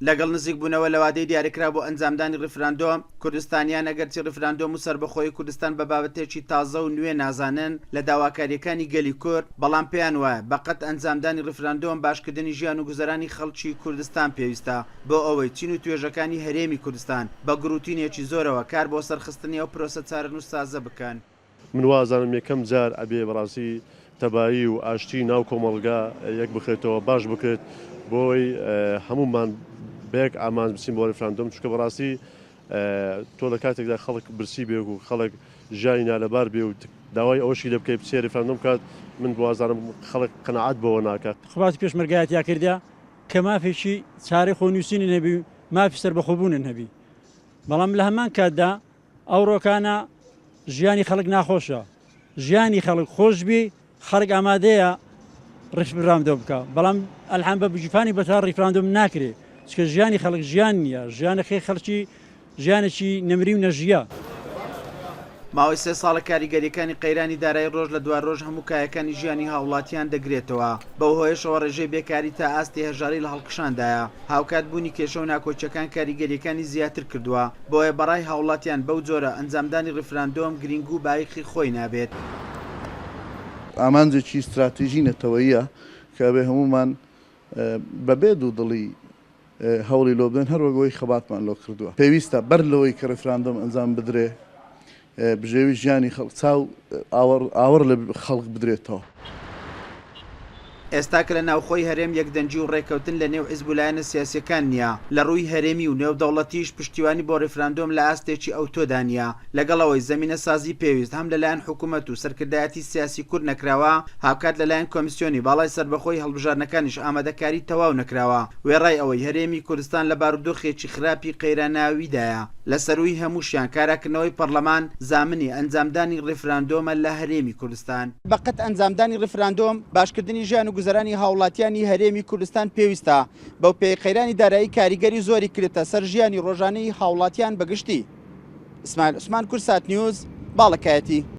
لەگەڵ نزیک بوونەوە لە وادەی دیاریکرا بۆ ئەنجامدانی ریفراندۆم کوردستانیان ئەگەرچی ریفراندۆم و سربەخۆی کوردستان بە بابەتێکی تازە و نوێ نازانن لە داواکاریەکانی گەلی کورد بەڵام پێیان وایە بەقەت ئەنجامدانی ریفراندۆم باشکردنی ژیان و گوزەرانی خەڵکی کوردستان پێویستە بۆ ئەوەی چین و توێژەکانی هەرێمی کوردستان بە گروتینێکی زۆرەوە کار بۆ سەرخستنی ئەو پرۆسە چارەنووس سازە بکەن. من وازانم یەکەم جار ئەبێ بەڕاستی تەبایی و ئاشتی ناو کۆمەڵگا یەک بخێتەوە باش بکرێت بۆی هەمومان بەیەک ئامانج بچین بۆ ریفراندۆم چونکە بەڕاستی تۆ لە کاتێکدا خەڵک برسی بێ و خەڵک ژیانی نالەبار بێ و داوای ئەوەشی لێ بکەی بچێ ریفراندۆم کات من بوازانم خەڵک قەنەعات بەوە ناکات. خڵاتی پێشمەرگایەتیا کردیا کە مافێکی چارەی خۆنووسینی نەبی مافی سەربەخۆبوونن هەبی بەڵام لە هەمان کاتدا ئەو ڕۆکانە ژیانی خەڵک ناخۆشە ژیانی خەڵک خۆشبی خەڵک ئامادەیە ریفراندۆم بکە بەڵام ئەلحەم بە بجیفانی بەتا ریفراندۆم ناکرێت چکە ژیانی خەڵک ژیان نییە ژیانەکەی خەڵکی ژیانێکی نەمری و نەژیە. ماوەی 3 ساڵە کاریگەریەکانی قەیرانی دارایی ڕۆژ لە دوای ڕۆژ هەموو کایەکانی ژیانی ھاووڵاتییان دەگرێتەوە بەو هۆیشەوە ڕێژەی بێکاری تا ئاستی هەژاری لە هەڵکشاندایە هاوکات بوونی کێشە و ناکۆچەکان کاریگەریەکانی زیاتر کردووە بۆیە بەڕای ھاووڵاتیان بەو جۆرە ئەنجامدانی ریفراندۆم گرنگ و بایەخی خۆی نابێت. ئامانجێکی استراتیژی نەتەوەییە کە بێ هەمومان بەبێ دوو دڵی هەوڵی لۆ بدەن هەروەگەوەی خەباتمان لۆ کردووە پێویستە بەر لەوەی کە ریفراندۆم ئەنجام بدرێ بژێوی ژیانی خەڵک چاو ئاوەڕ لە خەڵک بدرێتەوە. ئێستا کە لە ناوخۆی هەرێم یەکدەنجی و ڕێکەوتن لە نێو حیزبولایەنە سیاسیەکان نییە لە ڕووی هەرێمی و نێودەوڵەتیش پشتیوانی بۆ ریفراندۆم لە ئاستێکی ئەوتۆدا نییە لەگەڵەوەی زەمینە سازی پێویست هەم لەلایەن حکوومەت و سەرکردایەتی سیاسی کورد نەکراوە هاوکات لەلایەن کۆمیسیۆنی باڵای سەربەخۆی هەڵبژارنەکانیش ئامادەکاری تەواو نەکراوە وێڕای ئەوەی هەرێمی کوردستان لە بارودۆخێکی خراپی قەیراناویدایە لە سەروی هەمووشیان کاراکردنەوەی پەرلەمان زامنی ئەنجامدانی ریفراندۆمە لە هەرێمی کوردستان. بەقەت ئەنجامدانی ریفراندۆم باشکردنی ژیان و گوزەرانی ھاووڵاتیانی هەرێمی کوردستان پێویستە بەو پێی قەیرانی دارایی کاریگەری زۆری کردێتە سەر ژیانی ڕۆژانەی ھاووڵاتیان بەگشتی. ئیسماعیل عوسمان کوردسات نیوز باڵەکایەتی.